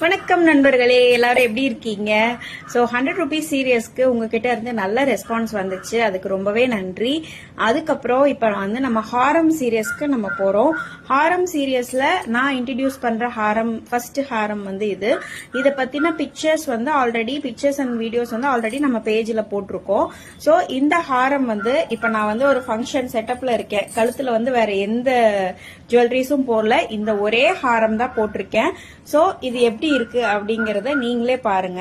வணக்கம் நண்பர்களே, எல்லாரும் எப்படி இருக்கீங்க? ஸோ 100 rupees சீரியஸ்க்கு உங்ககிட்ட இருந்து நல்ல ரெஸ்பான்ஸ் வந்துச்சு, அதுக்கு ரொம்பவே நன்றி. அதுக்கப்புறம் இப்ப வந்து நம்ம ஹாரம் சீரியஸ்க்கு நம்ம போறோம். ஹாரம் சீரியஸ்ல நான் இன்ட்ரடியூஸ் பண்ற ஹாரம், ஃபர்ஸ்ட் ஹாரம் வந்து இதை பத்தின பிக்சர்ஸ் வந்து ஆல்ரெடி பிக்சர்ஸ் அண்ட் வீடியோஸ் வந்து ஆல்ரெடி நம்ம பேஜ்ல போட்டிருக்கோம். ஸோ இந்த ஹாரம் வந்து இப்ப நான் வந்து ஒரு ஃபங்க்ஷன் செட்டப்ல இருக்கேன். கழுத்துல வந்து வேற எந்த ஜுவல்லரிஸும் போடல, இந்த ஒரே ஹாரம் தான் போட்டிருக்கேன். ஸோ இது எப்படி இருக்கு அப்படிங்கறத நீங்களே பாருங்க.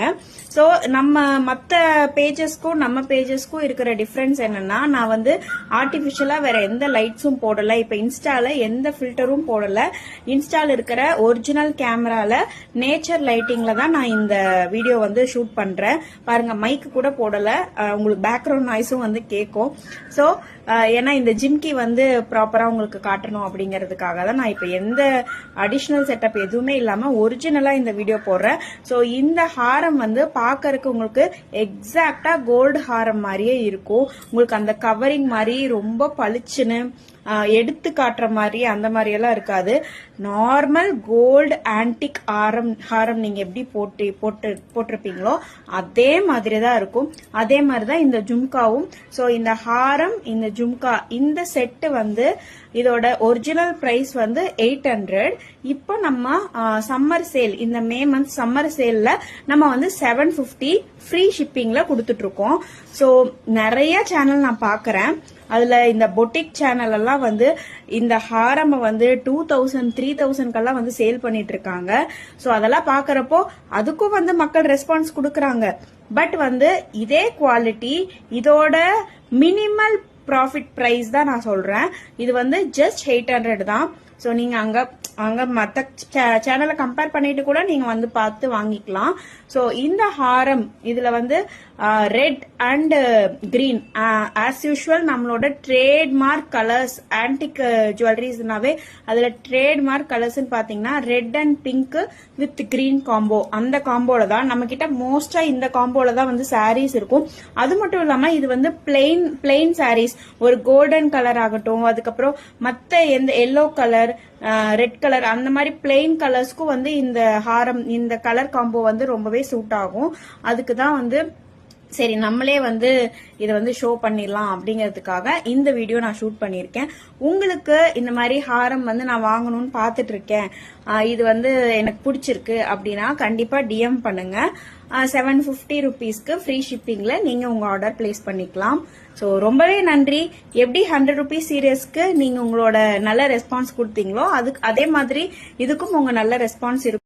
சோ நம்ம மத்த பேஜஸ்க்கும் நம்ம பேஜஸ்க்கும் இருக்கிற டிஃபரன்ஸ் என்னன்னா, நான் வந்து ஆர்டிபிஷியலா வேற எந்த லைட்ஸும் போடல. இப்ப இன்ஸ்டால எந்த ஃபில்டரும் போடல. இன்ஸ்டால இருக்கிற ஒரிஜினல் கேமரால நேச்சர் லைட்டிங்ல தான் நான் இந்த வீடியோ வந்து ஷூட் பண்றேன். பாருங்க, மைக் கூட போடல, உங்களுக்கு பேக்ரவுண்ட் நாய்ஸும் வந்து கேட்கும். சோ ஏன்னா இந்த ஜிம்கி வந்து ப்ராப்பரா உங்களுக்கு காட்டணும் அப்படிங்கறதுக்காக தான் நான் இப்ப எந்த அடிஷனல் செட்டப் எதுவுமே இல்லாம ஒரிஜினலா இந்த வீடியோ போடுறேன். சோ இந்த ஹாரம் வந்து பாக்கறதுக்கு உங்களுக்கு எக்ஸாக்டா கோல்டு ஹாரம் மாதிரியே இருக்கும். உங்களுக்கு அந்த கவரிங் மாதிரி ரொம்ப பளிச்சுன்னு எடுத்து காட்டுற மாதிரி அந்த மாதிரி எல்லாம் இருக்காது. நார்மல் கோல்டு ஆன்டிக் ஹாரம் நீங்க எப்படி போட்டிருப்பீங்களோ அதே மாதிரி தான் இருக்கும். அதே மாதிரிதான் இந்த ஜும்காவும். சோ இந்த ஹாரம், இந்த ஜும்கா, இந்த செட்டு வந்து இதோட ஒரிஜினல் பிரைஸ் வந்து 800. இப்போ நம்ம சம்மர் சேல், இந்த மே மந்த் சம்மர் சேல்ல நம்ம வந்து 750 ஃப்ரீ ஷிப்பிங்ல கொடுத்துட்டு இருக்கோம். சோ நிறைய சேனல் நான் பாக்குறேன். அதுல இந்த பொட்டிக் சேனல் எல்லாம் வந்து இந்த ஹாரம் வந்து 2000 3000 வந்து சேல் பண்ணிட்டு இருக்காங்க. சோ அதெல்லாம் பாக்குறப்போ அதுக்கும் வந்து மக்கள் ரெஸ்பான்ஸ் கொடுக்கறாங்க. பட் வந்து இதே குவாலிட்டி, இதோட மினிமல் ப்ராஃபிட் பிரைஸ் தான் நான் சொல்றேன். இது வந்து ஜஸ்ட் 800 தான். சோ நீங்க அங்க மத்த சேனலை கம்பேர் பண்ணிட்டு கூட நீங்க வந்து பார்த்து வாங்கிக்கலாம். சோ இந்த ஹாரம் இதுல வந்து red and green as usual நம்மளோட ட்ரேட்மார்க் கலர்ஸ். ஆன்டிக் ஜுவல்லரிஸ்னாவே அதுல ட்ரேட்மார்க் கலர்ஸ் பாத்தீங்கன்னா red and pink with green combo. அந்த காம்போல தான் நம்ம கிட்ட மோஸ்டா இந்த காம்போல தான் வந்து சாரீஸ் இருக்கும். அது மட்டும் இல்லாம இது வந்து பிளெயின் சாரீஸ், ஒரு கோல்டன் கலர் ஆகட்டும், அதுக்கப்புறம் மத்த எந்த எல்லோ கலர், ரெட் கலர், அந்த மாதிரி பிளெயின் கலர்ஸ்க்கும் வந்து இந்த ஹாரம், இந்த கலர் காம்போ வந்து ரொம்பவே சூட் ஆகும். அதுக்கு தான் வந்து சரி நம்மளே வந்து இதை வந்து ஷோ பண்ணிடலாம் அப்படிங்கிறதுக்காக இந்த வீடியோ நான் ஷூட் பண்ணியிருக்கேன். உங்களுக்கு இந்த மாதிரி ஹாரம் வந்து நான் வாங்கணும்னு பாத்துட்டு இருக்கேன், இது வந்து எனக்கு பிடிச்சிருக்கு அப்படின்னா கண்டிப்பா டிஎம் பண்ணுங்க. 750 rupeesக்கு ஃப்ரீ ஷிப்பிங்ல நீங்க உங்க ஆர்டர் பிளேஸ் பண்ணிக்கலாம். சோ ரொம்பவே நன்றி. எப்படி 100 rupees சீரியஸ்க்கு நீங்க உங்களோட நல்ல ரெஸ்பான்ஸ் கொடுத்தீங்களோ அதே மாதிரி இதுக்கும் உங்க நல்ல ரெஸ்பான்ஸ் இருக்கும்.